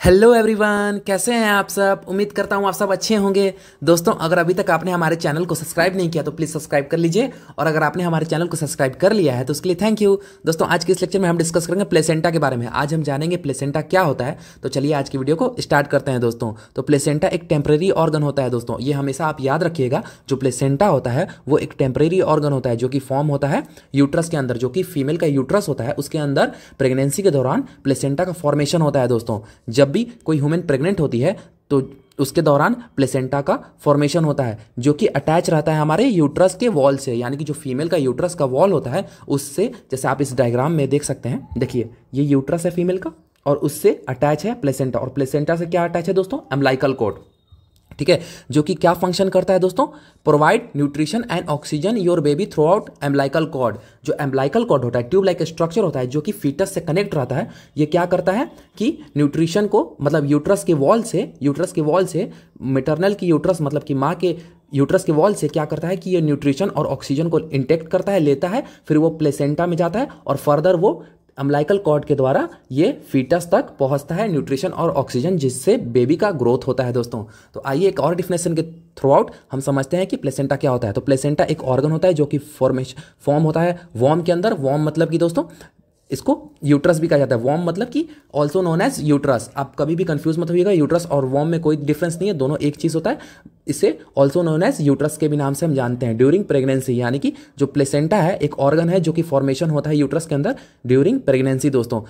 Hello everyone, कैसे हैं आप सब। उम्मीद करता हूं आप सब अच्छे होंगे। दोस्तों, अगर अभी तक आपने हमारे चैनल को सब्सक्राइब नहीं किया तो प्लीज़ सब्सक्राइब कर लीजिए, और अगर आपने हमारे चैनल को सब्सक्राइब कर लिया है तो उसके लिए थैंक यू। दोस्तों, आज के इस लेक्चर में हम डिस्कस करेंगे प्लेसेंटा के बारे में। आज हम जानेंगे प्लेसेंटा क्या होता है। तो चलिए आज की वीडियो को स्टार्ट करते हैं। दोस्तों, तो प्लेसेंटा एक टेम्परेरी ऑर्गन होता है। दोस्तों, ये हमेशा आप याद रखिएगा, जो प्लेसेंटा होता है वो एक टेम्परेरी ऑर्गन होता है जो कि फॉर्म होता है यूट्रस के अंदर, जो कि फीमेल का यूट्रस होता है उसके अंदर प्रेगनेंसी के दौरान प्लेसेंटा का फॉर्मेशन होता है। दोस्तों, जब भी कोई ह्यूमन प्रेग्नेंट होती है तो उसके दौरान प्लेसेंटा का फॉर्मेशन होता है, जो कि अटैच रहता है हमारे यूट्रस के वॉल से, यानी कि जो फीमेल का यूट्रस का वॉल होता है उससे। जैसे आप इस डायग्राम में देख सकते हैं, देखिए ये यूट्रस है फीमेल का और उससे अटैच है प्लेसेंटा, और प्लेसेंटा से क्या अटैच है दोस्तों, अम्बिलिकल कॉर्ड। ठीक है, जो कि क्या फंक्शन करता है दोस्तों, provide nutrition and oxygen your baby throughout umbilical cord. जो एम्बिलिकल कॉर्ड होता है, ट्यूब लाइक स्ट्रक्चर होता है जो कि फीटस से कनेक्ट रहता है, ये क्या करता है कि न्यूट्रिशन को, मतलब यूट्रस के वॉल से मैटरनल की यूट्रस, मतलब कि माँ के यूट्रस के वॉल से क्या करता है कि ये न्यूट्रिशन और ऑक्सीजन को इंटेक्ट करता है, लेता है, फिर वो प्लेसेंटा में जाता है और फर्दर वो अम्बिलिकल कॉर्ड के द्वारा ये फीटस तक पहुंचता है न्यूट्रिशन और ऑक्सीजन, जिससे बेबी का ग्रोथ होता है। दोस्तों, तो आइए एक और के थ्रू आउट हम समझते हैं कि प्लेसेंटा क्या होता है। तो प्लेसेंटा एक ऑर्गन होता है जो कि फॉर्म होता है वॉर्म के अंदर। वॉर्म मतलब कि दोस्तों इसको यूट्रस भी कहा जाता है। वॉर्म मतलब कि ऑल्सो नोन एज यूट्रस। आप कभी भी कंफ्यूज मत होइएगा, यूट्रस और वॉर्म में कोई डिफरेंस नहीं है, दोनों एक चीज़ होता है। इसे ऑल्सो नोन एज यूट्रस के भी नाम से हम जानते हैं ड्यूरिंग प्रेगनेंसी, यानी कि जो प्लेसेंटा है एक ऑर्गन है जो कि फॉर्मेशन होता है यूट्रस के अंदर ड्यूरिंग प्रेगनेंसी। दोस्तों,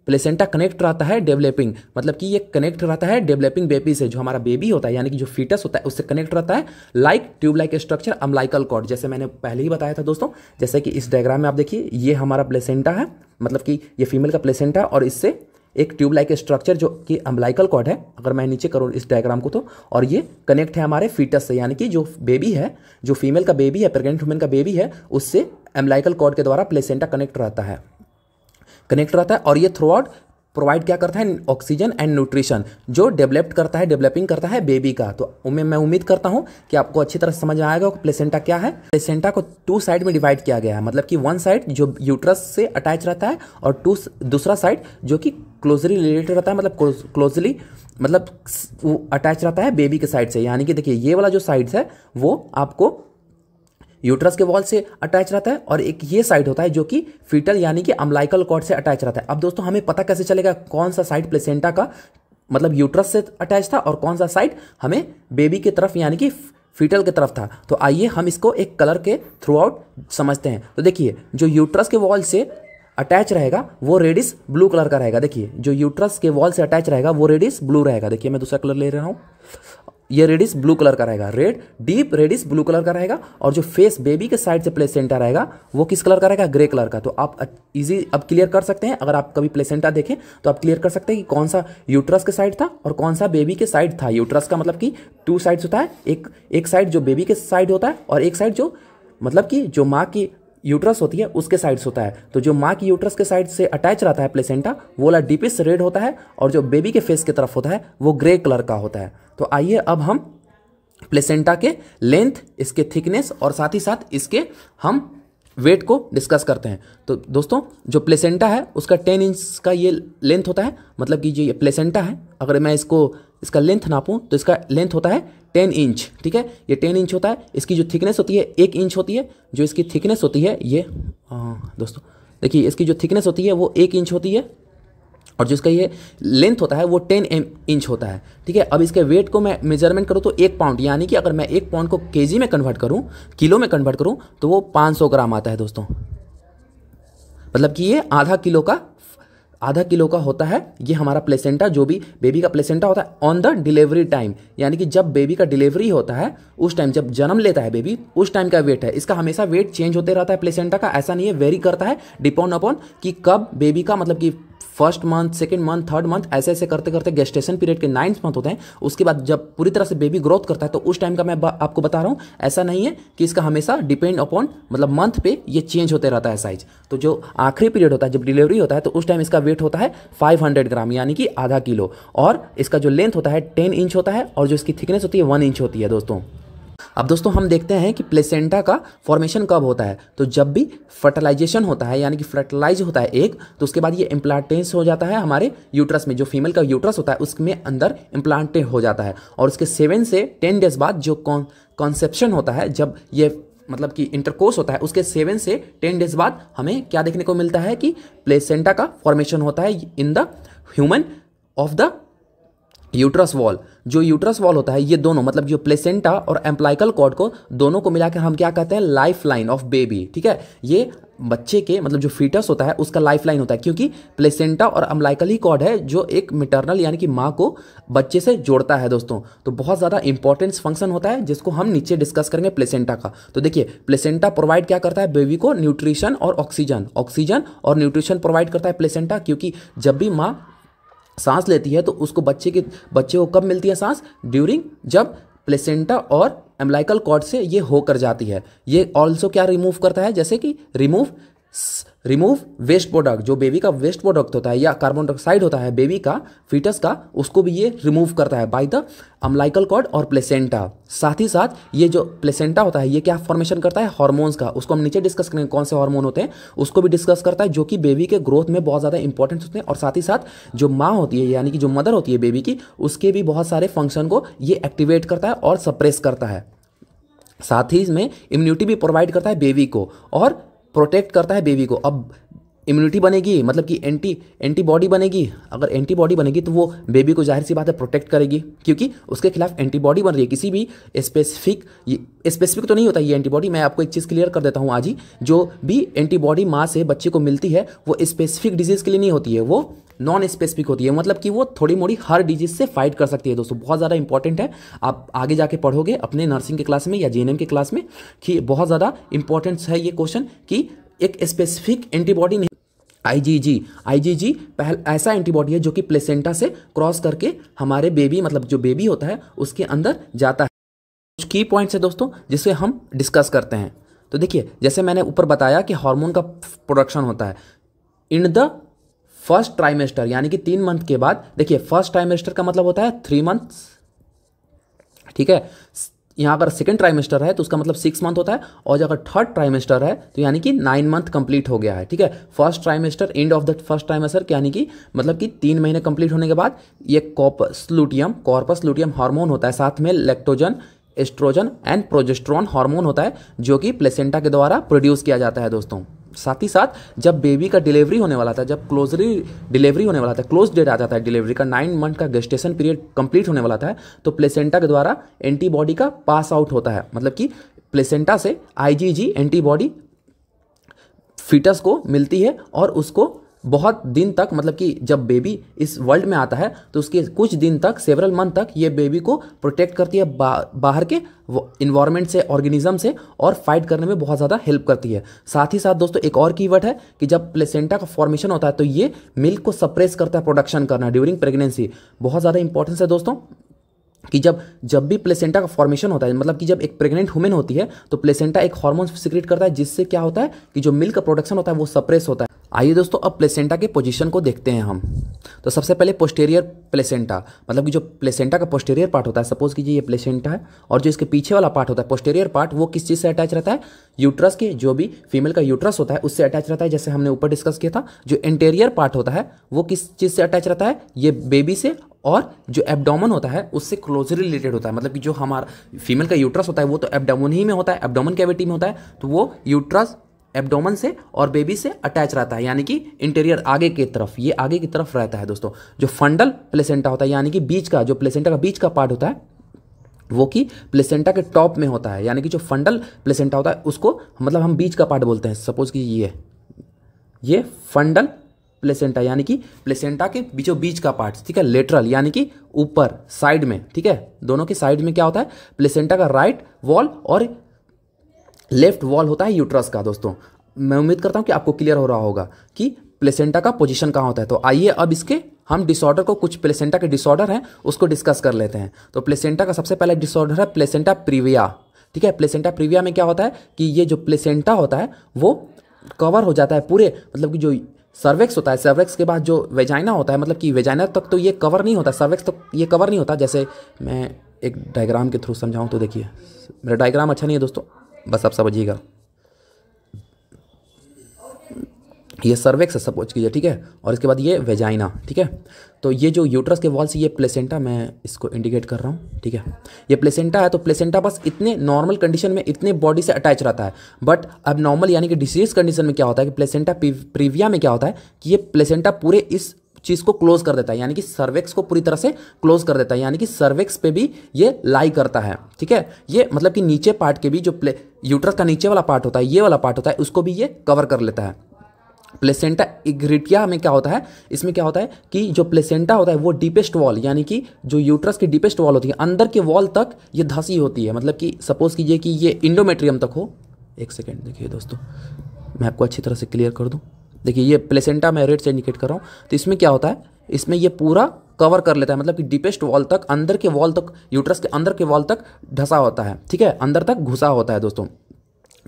प्लेसेंटा कनेक्ट रहता है डेवलपिंग, मतलब कि ये कनेक्ट रहता है डेवलपिंग बेबी से, जो हमारा बेबी होता है यानी कि जो फीटस होता है उससे कनेक्ट रहता है like tube like structure umbilical cord. जैसे मैंने पहले ही बताया था दोस्तों, जैसे कि इस डायग्राम में आप देखिए, ये हमारा प्लेसेंटा है, मतलब कि ये फीमेल का प्लेसेंटा, और इससे एक ट्यूब लाइक स्ट्रक्चर जो कि अम्बिलिकल कॉर्ड है, अगर मैं नीचे करूँ इस डायग्राम को तो, और ये कनेक्ट है हमारे फीटस से, यानी कि जो बेबी है, जो फीमेल का बेबी है, प्रेग्नेंट वुमेन का बेबी है, उससे अम्बिलिकल कॉर्ड के द्वारा प्लेसेंटा कनेक्ट रहता है। और ये थ्रू आउट प्रोवाइड क्या करता है, ऑक्सीजन एंड न्यूट्रिशन, जो डेवलपिंग करता है बेबी का। तो मैं उम्मीद करता हूं कि आपको अच्छी तरह समझ में आएगा कि प्लेसेंटा क्या है। प्लेसेंटा को टू साइड में डिवाइड किया गया है, मतलब कि वन साइड जो यूट्रस से अटैच रहता है और दूसरा साइड जो कि क्लोजली रिलेटेड रहता है, मतलब वो अटैच रहता है बेबी के साइड से। यानी कि देखिए ये वाला जो साइड्स है वो आपको यूट्रस के वॉल से अटैच रहता है, और एक ये साइड होता है जो कि फीटल यानी कि अम्बिलिकल कॉर्ड से अटैच रहता है। अब दोस्तों, हमें पता कैसे चलेगा कौन सा साइड प्लेसेंटा का मतलब यूट्रस से अटैच था और कौन सा साइड हमें बेबी की तरफ यानी कि फीटल की तरफ था। तो आइए हम इसको एक कलर के थ्रू आउट समझते हैं। तो देखिए, जो यूट्रस के वॉल से अटैच रहेगा वो रेडिश ब्लू कलर का रहेगा। देखिए, जो यूट्रस के वॉल से अटैच रहेगा वो रेडिश ब्लू रहेगा। देखिए, मैं दूसरा कलर ले रहा हूँ, ये रेडिश ब्लू कलर का रहेगा, डीप रेडिश ब्लू कलर का रहेगा। और जो फेस बेबी के साइड से प्लेसेंटा रहेगा वो किस कलर का रहेगा, ग्रे कलर का। तो आप इजी अब क्लियर कर सकते हैं, अगर आप कभी प्लेसेंटा देखें तो आप क्लियर कर सकते हैं कि कौन सा यूट्रस के साइड था और कौन सा बेबी के साइड था। यूट्रस का मतलब कि टू साइड्स होता है, एक साइड जो बेबी के साइड होता है और एक साइड जो मतलब कि जो माँ की यूट्रस होती है उसके साइड्स होता है। तो जो माँ की यूट्रस के साइड से अटैच रहता है प्लेसेंटा, वो वाला डीपेस्ट रेड होता है, और जो बेबी के फेस की तरफ होता है वो ग्रे कलर का होता है। तो आइए अब हम प्लेसेंटा के लेंथ, इसके थिकनेस और साथ ही साथ इसके हम वेट को डिस्कस करते हैं। तो दोस्तों, जो प्लेसेंटा है उसका 10 इंच का ये लेंथ होता है, मतलब कि जो ये प्लेसेंटा है, अगर मैं इसका लेंथ नापूं तो इसका लेंथ होता है 10 इंच। ठीक है, ये 10 इंच होता है। इसकी जो थिकनेस होती है 1 इंच होती है। जो इसकी थिकनेस होती है ये दोस्तों देखिए, इसकी जो थिकनेस होती है वो 1 इंच होती है, और जो इसका ये लेंथ होता है वो 10 इंच होता है। ठीक है, अब इसके वेट को मैं मेजरमेंट करूँ तो 1 पाउंड, यानी कि अगर मैं 1 पाउंड को केजी में कन्वर्ट करूँ, किलो में कन्वर्ट करूँ, तो वो 500 ग्राम आता है दोस्तों। मतलब कि ये आधा किलो का होता है ये हमारा प्लेसेंटा, जो भी बेबी का प्लेसेंटा होता है ऑन द डिलीवरी टाइम, यानी कि जब बेबी का डिलीवरी होता है उस टाइम, जब जन्म लेता है बेबी उस टाइम का वेट है। इसका हमेशा वेट चेंज होते रहता है प्लेसेंटा का, ऐसा नहीं है, वेरी करता है डिपेंड अपॉन कि कब बेबी का मतलब कि first month, second month, third month, ऐसे ऐसे करते करते गेस्टेशन पीरियड के 9 मंथ होते हैं, उसके बाद जब पूरी तरह से बेबी ग्रोथ करता है तो उस टाइम का मैं आपको बता रहा हूँ। ऐसा नहीं है कि इसका हमेशा डिपेंड अपॉन मतलब मंथ पे ये चेंज होते रहता है साइज। तो जो आखिरी पीरियड होता है जब डिलीवरी होता है तो उस टाइम इसका वेट होता है 500 ग्राम, यानी कि आधा किलो, और इसका जो लेंथ होता है 10 इंच होता है, और जो इसकी थिकनेस होती है 1 इंच होती है दोस्तों। अब दोस्तों हम देखते हैं कि प्लेसेंटा का फॉर्मेशन कब होता है। तो जब भी फर्टिलाइजेशन होता है यानी कि फर्टिलाइज होता है एग, तो उसके बाद ये इम्प्लांटेंस हो जाता है हमारे यूट्रस में। जो फीमेल का यूट्रस होता है उसमें अंदर इम्प्लांटेड हो जाता है और उसके 7 से 10 डेज बाद जो कॉन्सेप्शन होता है, जब ये मतलब कि इंटरकोर्स होता है, उसके 7 से 10 डेज बाद हमें क्या देखने को मिलता है कि प्लेसेंटा का फॉर्मेशन होता है in the human of the uterus wall. जो यूट्रस वॉल होता है, ये दोनों मतलब जो प्लेसेंटा और एम्प्लाइकल कॉर्ड को दोनों को मिलाकर हम क्या कहते हैं, लाइफ लाइन ऑफ बेबी। ठीक है, ये बच्चे के मतलब जो फीटस होता है उसका लाइफ लाइन होता है, क्योंकि प्लेसेंटा और अम्लाइकल ही कॉर्ड है जो एक मिटरनल यानी कि माँ को बच्चे से जोड़ता है दोस्तों। तो बहुत ज़्यादा इंपॉर्टेंस फंक्शन होता है जिसको हम नीचे डिस्कस करेंगे प्लेसेंटा का। तो देखिए प्लेसेंटा प्रोवाइड क्या करता है, बेबी को न्यूट्रिशन और ऑक्सीजन और न्यूट्रिशन प्रोवाइड करता है प्लेसेंटा, क्योंकि जब भी माँ सांस लेती है तो उसको बच्चे को कब मिलती है सांस, ड्यूरिंग जब प्लेसेंटा और एम्ब्लाइकल कॉर्ड से ये होकर जाती है। ये ऑल्सो क्या रिमूव करता है, जैसे कि रिमूव वेस्ट प्रोडक्ट, जो बेबी का वेस्ट प्रोडक्ट होता है या कार्बन डाइऑक्साइड होता है बेबी का फीटस का, उसको भी ये रिमूव करता है बाय द अम्लाइकल कॉर्ड और प्लेसेंटा। साथ ही साथ ये जो प्लेसेंटा होता है ये क्या फॉर्मेशन करता है, हार्मोन्स का। उसको हम नीचे डिस्कस करेंगे कौन से हार्मोन होते हैं, उसको भी डिस्कस करता है, जो कि बेबी के ग्रोथ में बहुत ज़्यादा इंपॉर्टेंट होते हैं। और साथ ही साथ जो माँ होती है यानी कि जो मदर होती है बेबी की, उसके भी बहुत सारे फंक्शन को ये एक्टिवेट करता है और सप्रेस करता है। साथ ही इसमें इम्यूनिटी भी प्रोवाइड करता है बेबी को और प्रोटेक्ट करता है बेबी को। अब इम्यूनिटी बनेगी मतलब कि एंटीबॉडी बनेगी। अगर एंटीबॉडी बनेगी तो वो बेबी को जाहिर सी बात है प्रोटेक्ट करेगी, क्योंकि उसके खिलाफ एंटीबॉडी बन रही है। किसी भी स्पेसिफिक तो नहीं होता ये एंटीबॉडी, मैं आपको एक चीज़ क्लियर कर देता हूँ आज ही। जो भी एंटीबॉडी माँ से बच्चे को मिलती है वो स्पेसिफिक डिजीज़ के लिए नहीं होती है, वो नॉन स्पेसिफिक होती है, मतलब कि वो थोड़ी मोड़ी हर डिजीज से फाइट कर सकती है दोस्तों। बहुत ज़्यादा इंपॉर्टेंट है, आप आगे जाके पढ़ोगे अपने नर्सिंग के क्लास में या जीएनएम के क्लास में कि बहुत ज़्यादा इंपॉर्टेंट है ये क्वेश्चन कि एक स्पेसिफिक एंटीबॉडी नहीं, आईजीजी पहला ऐसा एंटीबॉडी है जो कि प्लेसेंटा से क्रॉस करके हमारे बेबी मतलब जो बेबी होता है उसके अंदर जाता है। कुछ की पॉइंट्स है दोस्तों जिसे हम डिस्कस करते हैं। तो देखिए जैसे मैंने ऊपर बताया कि हार्मोन का प्रोडक्शन होता है इन द फर्स्ट ट्राइमेस्टर, यानी कि 3 मंथ के बाद। देखिए फर्स्ट ट्राइमेस्टर का मतलब होता है 3 मंथ्स, ठीक है। यहाँ अगर सेकेंड ट्राइमेस्टर है तो उसका मतलब 6 मंथ होता है, और अगर थर्ड ट्राइमेस्टर है तो यानी कि 9 मंथ कंप्लीट हो गया है, ठीक है। First trimester, end of the first trimester यानी कि मतलब कि 3 महीने कंप्लीट होने के बाद ये कॉर्पस लुटियम हार्मोन होता है, साथ में lactogen, estrogen and progesterone hormone होता है जो कि प्लेसेंटा के द्वारा प्रोड्यूस किया जाता है दोस्तों। साथ ही साथ जब बेबी का डिलीवरी होने वाला था, जब डिलीवरी होने वाला था, क्लोज डेट आ जाता है डिलीवरी का, 9 मंथ का गेस्टेशन पीरियड कंप्लीट होने वाला था, तो प्लेसेंटा के द्वारा एंटीबॉडी का पास आउट होता है। मतलब कि प्लेसेंटा से आईजीजी एंटीबॉडी फीटस को मिलती है और उसको बहुत दिन तक मतलब कि जब बेबी इस वर्ल्ड में आता है तो उसके कुछ दिन तक, सेवरल मंथ तक ये बेबी को प्रोटेक्ट करती है बाहर के इन्वायरमेंट से, ऑर्गेनिज्म से, और फाइट करने में बहुत ज़्यादा हेल्प करती है। साथ ही साथ दोस्तों एक और कीवर्ड है कि जब प्लेसेंटा का फॉर्मेशन होता है तो ये मिल्क को सप्रेस करता है प्रोडक्शन करना ड्यूरिंग प्रेगनेंसी। बहुत ज़्यादा इंपॉर्टेंस है दोस्तों कि जब भी प्लेसेंटा का फॉर्मेशन होता है, मतलब कि जब एक प्रेग्नेंट वुमेन होती है तो प्लेसेंटा एक हार्मोन सीक्रेट करता है जिससे क्या होता है कि जो मिल्क का प्रोडक्शन होता है वो सप्रेस होता है। आइए दोस्तों अब प्लेसेंटा के पोजीशन को देखते हैं हम। तो सबसे पहले पोस्टेरियर प्लेसेंटा, मतलब कि जो प्लेसेंटा का पोस्टेरियर पार्ट होता है, सपोज कीजिए ये प्लेसेंटा है और जो इसके पीछे वाला पार्ट होता है पोस्टेरियर पार्ट, वो किस चीज़ से अटैच रहता है, यूट्रस के, जो भी फीमेल का यूट्रस होता है उससे अटैच रहता है, जैसे हमने ऊपर डिस्कस किया था। जो एंटेरियर पार्ट होता है वो किस चीज़ से अटैच रहता है, ये बेबी से, और जो एब्डोमेन होता है उससे क्लोजली रिलेटेड होता है। मतलब कि जो हमारा फीमेल का यूट्रस होता है वो तो एब्डोमेन ही में होता है, एब्डोमेन कैविटी में होता है, तो वो यूट्रस एब्डोमेन से और बेबी से अटैच रहता है, यानी कि इंटीरियर आगे की तरफ, ये आगे की तरफ रहता है दोस्तों। जो फंडल प्लेसेंटा होता है यानी कि बीच का, जो प्लेसेंटा का बीच का पार्ट होता है वो कि प्लेसेंटा के टॉप में होता है, यानी कि जो फंडल प्लेसेंटा होता है उसको मतलब हम बीच का पार्ट बोलते हैं। सपोज कि ये फंडल प्लेसेंटा यानी कि प्लेसेंटा के बीचों बीच का पार्ट, ठीक है। लेटरल यानी कि ऊपर साइड में, ठीक है, दोनों के साइड में क्या होता है, प्लेसेंटा का राइट वॉल और लेफ्ट वॉल होता है यूट्रस का। दोस्तों मैं उम्मीद करता हूं कि आपको क्लियर हो रहा होगा कि प्लेसेंटा का पोजीशन कहाँ होता है। तो आइए अब इसके हम डिसऑर्डर को, कुछ प्लेसेंटा के डिसऑर्डर हैं उसको डिस्कस कर लेते हैं। तो प्लेसेंटा का सबसे पहला डिसऑर्डर है प्लेसेंटा प्रीविया, ठीक है। प्लेसेंटा प्रीविया में क्या होता है कि ये जो प्लेसेंटा होता है वो कवर हो जाता है पूरे, मतलब कि जो सर्वेक्स होता है, सर्वेक्स के बाद जो वेजाइना होता है, मतलब कि वेजाइना तक तो ये कवर नहीं होता, सर्वेक्स तक ये कवर नहीं होता। जैसे मैं एक डायग्राम के थ्रू समझाऊँ तो देखिए, मेरा डायग्राम अच्छा नहीं है दोस्तों, बस आप समझिएगा। ये सर्वेक्स है सपोज कीजिए, ठीक है, और इसके बाद ये वेजाइना, ठीक है। तो ये जो यूट्रस के वॉल से ये प्लेसेंटा, मैं इसको इंडिकेट कर रहा हूँ, ठीक है। ये प्लेसेंटा है, तो प्लेसेंटा बस इतने नॉर्मल कंडीशन में इतने बॉडी से अटैच रहता है, बट अब नॉर्मल यानी कि डिसीज कंडीशन में क्या होता है कि प्लेसेंटा प्रीविया में क्या होता है कि ये प्लेसेंटा पूरे इस चीज़ को क्लोज कर देता है, यानी कि सर्वेक्स को पूरी तरह से क्लोज कर देता है, यानी कि सर्वेक्स पे भी ये लाई करता है, ठीक है। ये मतलब कि नीचे पार्ट के भी जो यूट्रस का नीचे वाला पार्ट होता है, ये वाला पार्ट होता है, उसको भी ये कवर कर लेता है। प्लेसेंटा इग्रिटिया में क्या होता है, इसमें क्या होता है कि जो प्लेसेंटा होता है वो डीपेस्ट वॉल, यानी कि जो यूट्रस की डीपेस्ट वॉल होती है अंदर के वॉल तक ये धसी होती है। मतलब कि सपोज कीजिए कि ये इंडोमेट्रियम तक हो। एक सेकेंड देखिए दोस्तों, मैं आपको अच्छी तरह से क्लियर कर दूं। देखिए ये प्लेसेंटा मैं रेड से इंडिकेट कर रहा हूँ, तो इसमें क्या होता है, इसमें ये पूरा कवर कर लेता है, मतलब कि डीपेस्ट वॉल तक, अंदर के वॉल तक, यूट्रस के अंदर के वॉल तक ढसा होता है, ठीक है, अंदर तक घुसा होता है दोस्तों।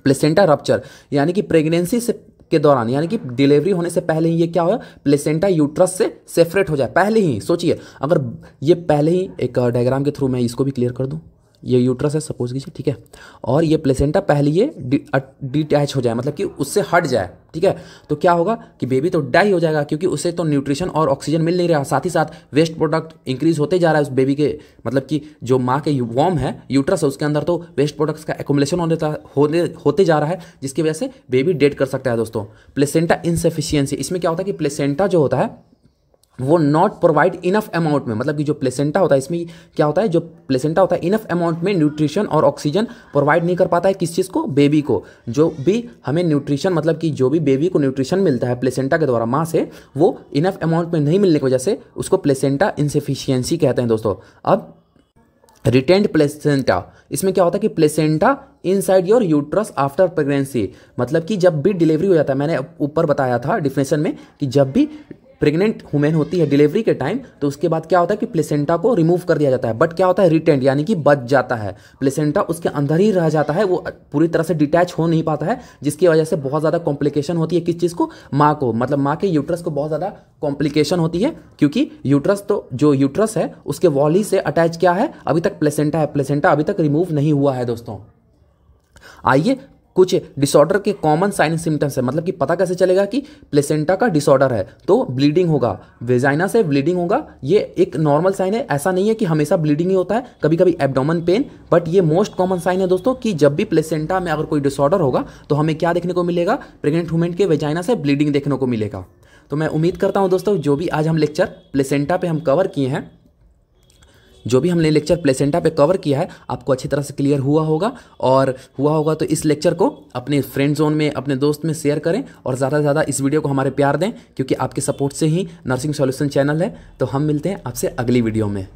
प्लेसेंटा रप्चर यानी कि प्रेगनेंसी से के दौरान, यानी कि डिलीवरी होने से पहले ही ये क्या हो, प्लेसेंटा यूट्रस से सेपरेट हो जाए। पहले ही सोचिए, अगर ये पहले ही एक डायग्राम के थ्रू मैं इसको भी क्लियर कर दूं, ये यूट्रस है सपोज कीजिए, ठीक है, और ये प्लेसेंटा पहले ये डिटैच हो जाए, मतलब कि उससे हट जाए, ठीक है, तो क्या होगा कि बेबी तो डाई हो जाएगा, क्योंकि उसे तो न्यूट्रिशन और ऑक्सीजन मिल नहीं रहा, साथ ही साथ वेस्ट प्रोडक्ट इंक्रीज होते जा रहा है उस बेबी के, मतलब कि जो माँ के वॉर्म है यूट्रस है उसके अंदर तो वेस्ट प्रोडक्ट्स का एक्युमुलेशन होते जा रहा है, जिसकी वजह से बेबी डेड कर सकता है दोस्तों। प्लेसेंटा इनसफिशियंसी, इसमें क्या होता है कि प्लेसेंटा जो होता है वो नॉट प्रोवाइड इनफ अमाउंट में, मतलब कि जो प्लेसेंटा होता है इसमें क्या होता है, जो प्लेसेंटा होता है इनफ अमाउंट में न्यूट्रिशन और ऑक्सीजन प्रोवाइड नहीं कर पाता है, किस चीज़ को, बेबी को। जो भी हमें न्यूट्रिशन, मतलब कि जो भी बेबी को न्यूट्रिशन मिलता है प्लेसेंटा के द्वारा माँ से, वो इनफ अमाउंट में नहीं मिलने की वजह से उसको प्लेसेंटा इनसफिशियंसी कहते हैं दोस्तों। अब रिटेंड प्लेसेंटा, इसमें क्या होता है कि placenta inside your uterus after pregnancy, मतलब कि जब भी डिलीवरी हो जाता है, मैंने ऊपर बताया था डिफिनेशन में कि जब भी प्रेग्नेंट वुमेन होती है डिलीवरी के टाइम, तो उसके बाद क्या होता है कि प्लेसेंटा को रिमूव कर दिया जाता है, बट क्या होता है, रिटेंड यानी कि बच जाता है, प्लेसेंटा उसके अंदर ही रह जाता है, वो पूरी तरह से डिटैच हो नहीं पाता है, जिसकी वजह से बहुत ज़्यादा कॉम्प्लिकेशन होती है, किस चीज़ को, माँ को, मतलब माँ के यूट्रस को बहुत ज़्यादा कॉम्प्लिकेशन होती है, क्योंकि यूट्रस तो जो यूट्रस है उसके वॉल ही से अटैच क्या है, अभी तक प्लेसेंटा है, प्लेसेंटा अभी तक रिमूव नहीं हुआ है दोस्तों। आइए कुछ डिसऑर्डर के कॉमन साइन सिम्टम्स है, मतलब कि पता कैसे चलेगा कि प्लेसेंटा का डिसऑर्डर है, तो ब्लीडिंग होगा, वेजाइना से ब्लीडिंग होगा, ये एक नॉर्मल साइन है, ऐसा नहीं है कि हमेशा ब्लीडिंग ही होता है, कभी कभी एब्डोमेन पेन, बट ये मोस्ट कॉमन साइन है दोस्तों कि जब भी प्लेसेंटा में अगर कोई डिसऑर्डर होगा तो हमें क्या देखने को मिलेगा, प्रेग्नेंट वुमेन के वेजाइना से ब्लीडिंग देखने को मिलेगा। तो मैं उम्मीद करता हूँ दोस्तों जो भी आज हम लेक्चर प्लेसेंटा पे हम कवर किए हैं, जो भी हमने लेक्चर प्लेसेंटा पे कवर किया है, आपको अच्छी तरह से क्लियर हुआ होगा, और हुआ होगा तो इस लेक्चर को अपने फ्रेंड जोन में, अपने दोस्त में शेयर करें, और ज़्यादा से ज़्यादा इस वीडियो को हमारे प्यार दें, क्योंकि आपके सपोर्ट से ही नर्सिंग सॉल्यूशन चैनल है। तो हम मिलते हैं आपसे अगली वीडियो में।